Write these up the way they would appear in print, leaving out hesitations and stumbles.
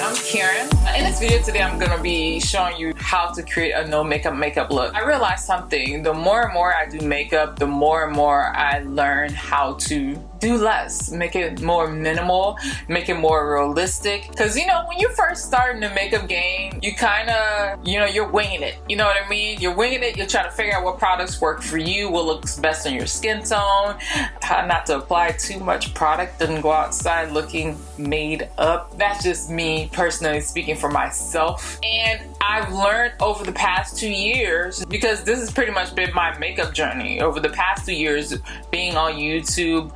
I'm Karen. In this video today, I'm going to be showing you how to create a no makeup look. I realized something. The more and more I do makeup, the more and more I learn how to do less, make it more minimal, make it more realistic. Because you know, when you first start in the makeup game, you kind of, you're winging it. You know what I mean? You're winging it. You're trying to figure out what products work for you, what looks best on your skin tone, how not to apply too much product and go outside looking made up. That's just me personally speaking for myself. And I've learned over the past 2 years, because this has pretty much been my makeup journey over the past 2 years, being on YouTube,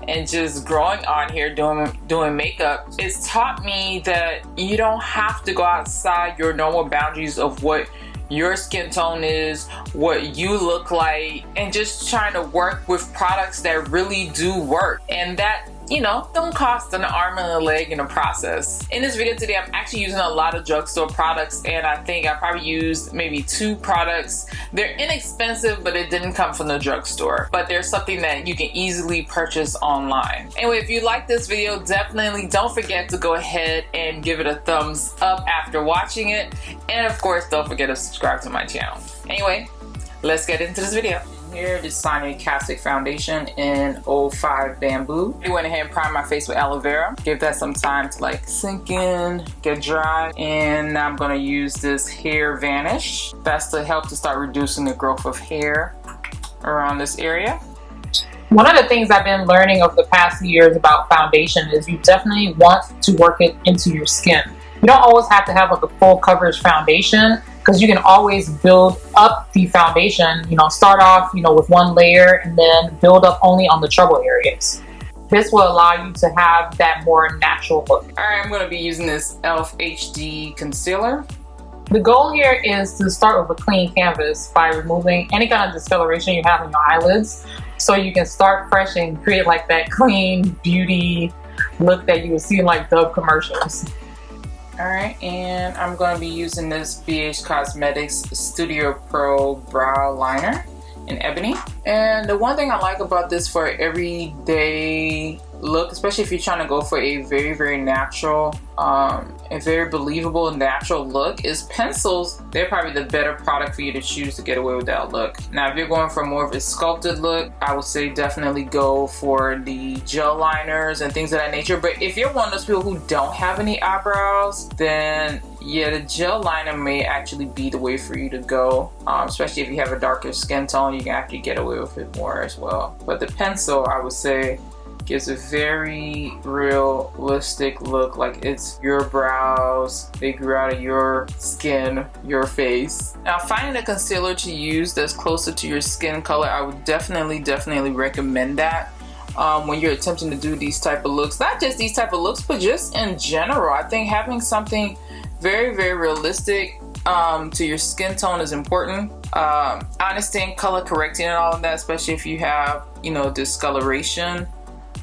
and just growing on here doing makeup. It's taught me that you don't have to go outside your normal boundaries of what your skin tone is, what you look like, and just trying to work with products that really do work and that don't cost an arm and a leg in the process. In this video today, I'm actually using a lot of drugstore products, and I think I probably used maybe 2 products. They're inexpensive, but it didn't come from the drugstore. But there's something that you can easily purchase online. Anyway, if you like this video, definitely don't forget to go ahead and give it a thumbs up after watching it. And of course, don't forget to subscribe to my channel. Anyway, let's get into this video. Here, this Sonia Caustic foundation in 05 Bamboo. I went ahead and primed my face with aloe vera. Give that some time to sink in, get dry. And now I'm gonna use this Hair Vanish. That's to help to start reducing the growth of hair around this area. One of the things I've been learning over the past few years about foundation is you definitely want to work it into your skin. You don't always have to have a full coverage foundation, because you can always build up the foundation, start off, with one layer and then build up only on the trouble areas. This will allow you to have that more natural look. All right, I'm going to be using this E.L.F. HD concealer. The goal here is to start with a clean canvas by removing any kind of discoloration you have in your eyelids, so you can start fresh and create that clean beauty look that you would see in Dove commercials. Alright, and I'm going to be using this Bhcosmetics Studio Pro Brow Liner in Ebony. And the one thing I like about this for everyday look, especially if you're trying to go for a very, very natural, a very believable natural look, is pencils. They're probably the better product for you to choose to get away with that look. Now, if you're going for more of a sculpted look, I would say definitely go for the gel liners and things of that nature. But if you're one of those people who don't have any eyebrows, then yeah, the gel liner may actually be the way for you to go, especially if you have a darker skin tone. You can actually get away with it more as well. But the pencil, I would say, gives a very realistic look, like it's your brows, they grew out of your skin, your face. Now, finding a concealer to use that's closer to your skin color, I would definitely recommend that when you're attempting to do these type of looks. Not just these type of looks, but just in general. I think having something very, very realistic to your skin tone is important. I understand color correcting and all of that, especially if you have, discoloration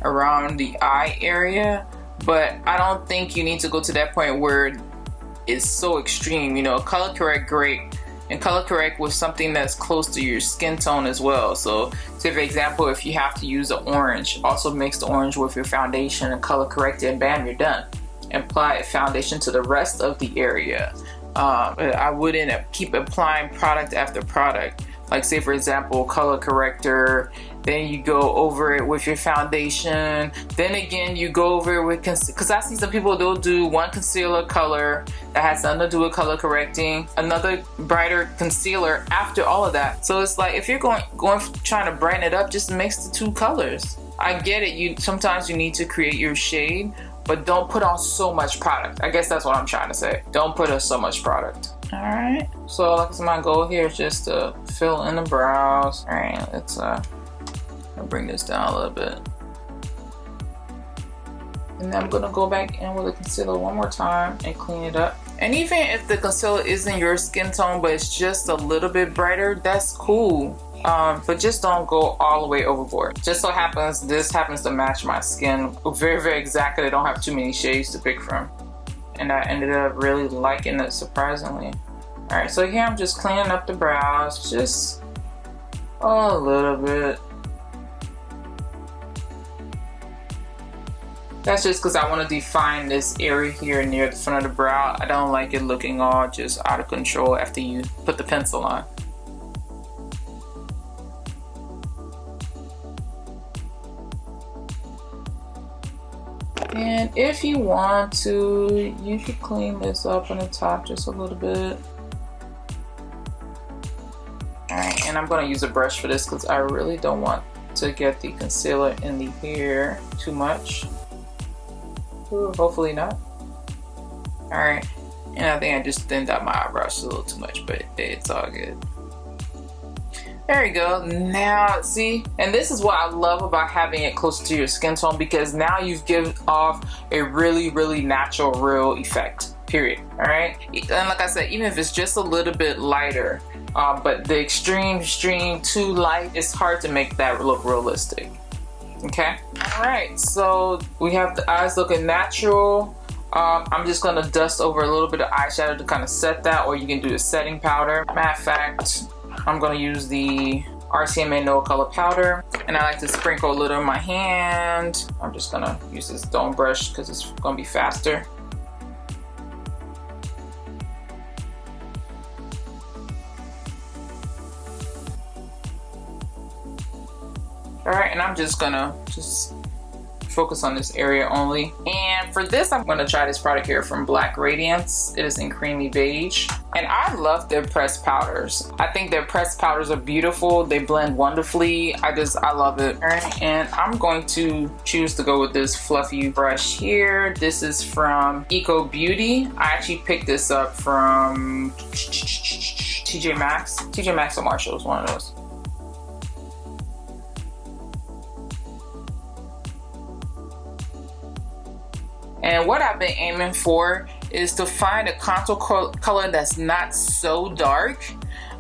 around the eye area, but I don't think you need to go to that point where it's so extreme. Color correct great, and color correct with something that's close to your skin tone as well. So say for example, if you have to use an orange, also mix the orange with your foundation and color correct it, and bam, you're done. Apply foundation to the rest of the area. I wouldn't keep applying product after product. Like say for example, color corrector, then you go over it with your foundation, then again you go over it with because I see some people, they'll do one concealer color that has nothing to do with color correcting, another brighter concealer after all of that. So it's like, if you're going trying to brighten it up, just mix the 2 colors. I get it, sometimes you need to create your shade, but don't put on so much product. I guess that's what I'm trying to say. Don't put on so much product. Alright, so like I said, my goal here is just to fill in the brows. Alright, let's bring this down a little bit. And then I'm gonna go back in with the concealer one more time and clean it up. And even if the concealer isn't your skin tone, but it's just a little bit brighter, that's cool. But just don't go all the way overboard. Just so happens, this happens to match my skin very, very exactly. I don't have too many shades to pick from. And I ended up really liking it, surprisingly. Alright, so here I'm just cleaning up the brows, just a little bit. That's just because I want to define this area here near the front of the brow. I don't like it looking all just out of control after you put the pencil on. And if you want to, you could clean this up on the top just a little bit. Alright, and I'm going to use a brush for this because I really don't want to get the concealer in the hair too much. Ooh, hopefully not. Alright, and I think I just thinned out my eyebrows a little too much, but it's all good. There you go. Now, see, and this is what I love about having it close to your skin tone, because now you've given off a really, really natural, real effect, period. All right. And like I said, even if it's just a little bit lighter, but the extreme too light, it's hard to make that look realistic. Okay. All right. So we have the eyes looking natural. I'm just gonna dust over a little bit of eyeshadow to kind of set that, or you can do a setting powder. Matter of fact, I'm going to use the RCMA No Color Powder, and I like to sprinkle a little in my hand. I'm just going to use this stone brush because it's going to be faster. Alright, and I'm just going to focus on this area only. And for this, I'm going to try this product here from Black Radiance. It is in Creamy Beige. And I love their pressed powders. I think their pressed powders are beautiful. They blend wonderfully. I love it. All right, and I'm going to choose to go with this fluffy brush here. This is from Eco Beauty. I actually picked this up from TJ Maxx. TJ Maxx or Marshalls, one of those. And what I've been aiming for is to find a contour color that's not so dark,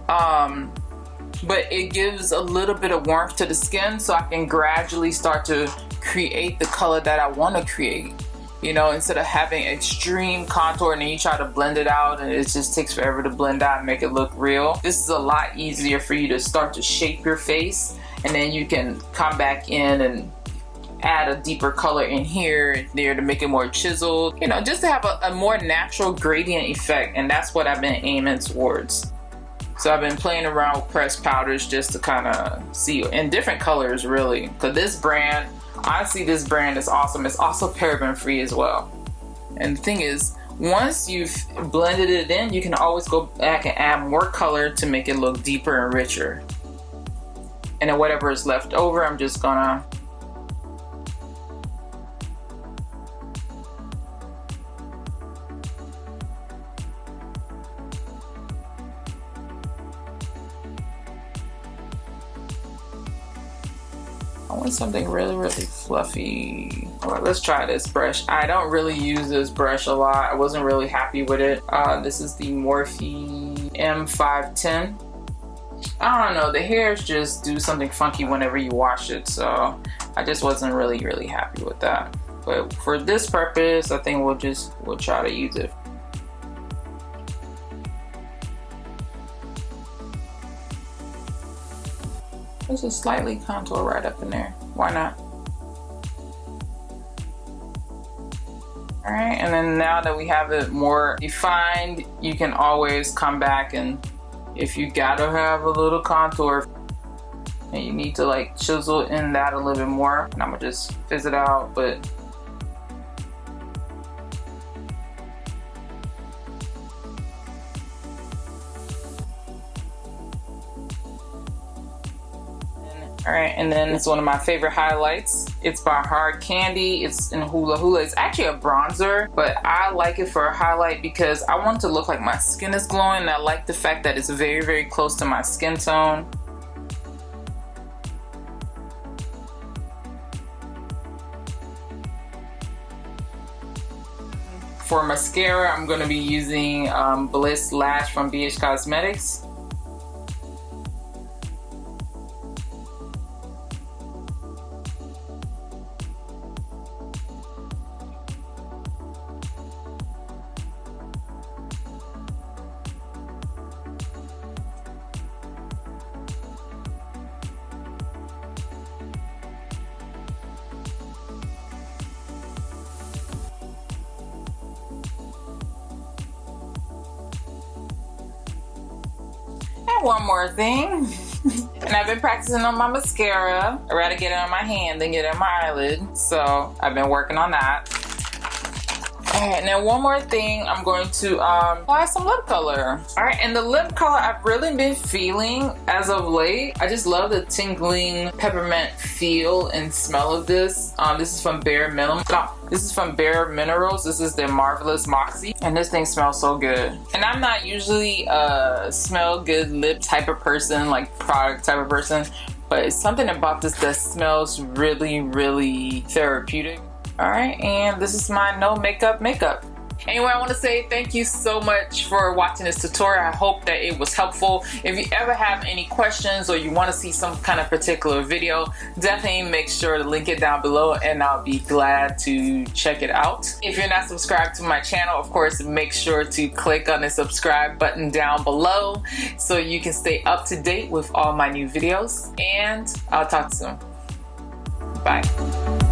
but it gives a little bit of warmth to the skin, so I can gradually start to create the color that I want to create. You know, instead of having extreme contour and then you try to blend it out and it just takes forever to blend out and make it look real. This is a lot easier for you to start to shape your face, and then you can come back in and add a deeper color in here and there to make it more chiseled, you know, just to have a more natural gradient effect. And that's what I've been aiming towards. So I've been playing around with pressed powders just to kind of see in different colors, really, because this brand, honestly, this brand is awesome. It's also paraben free as well. And the thing is, once you've blended it in, you can always go back and add more color to make it look deeper and richer. And then whatever is left over, I'm just gonna something really, really fluffy. All right, let's try this brush. I don't really use this brush a lot. I wasn't really happy with it. This is the Morphe M510. I don't know, the hairs just do something funky whenever you wash it, so I just wasn't really happy with that. But for this purpose, I think we'll try to use it. Let's just slightly contour right up in there. Why not? All right, and then now that we have it more defined, you can always come back, and if you gotta have a little contour and you need to like chisel in that a little bit more, and I'm gonna just fizz it out, but all right, and then it's one of my favorite highlights. It's by Hard Candy. It's in Hula. Hula is actually a bronzer, but I like it for a highlight because I want it to look like my skin is glowing, and I like the fact that it's very close to my skin tone. For mascara, I'm going to be using Bliss Lash from Bhcosmetics. And one more thing. And I've been practicing on my mascara. I'd rather get it on my hand than get it on my eyelid. So I've been working on that. Alright, now one more thing, I'm going to apply some lip color. Alright, and the lip color I've really been feeling as of late. I just love the tingling peppermint feel and smell of this. This is from Bare Minimum. No, this is from Bare Minerals. This is their Marvelous Moxie. And this thing smells so good. And I'm not usually a smell good lip type of person, like product type of person. But it's something about this that smells really, really therapeutic. Alright, and this is my no makeup. Anyway, I want to say thank you so much for watching this tutorial. I hope that it was helpful. If you ever have any questions or you want to see some kind of particular video, definitely make sure to link it down below and I'll be glad to check it out. If you're not subscribed to my channel, of course, make sure to click on the subscribe button down below so you can stay up to date with all my new videos. And I'll talk soon. Bye.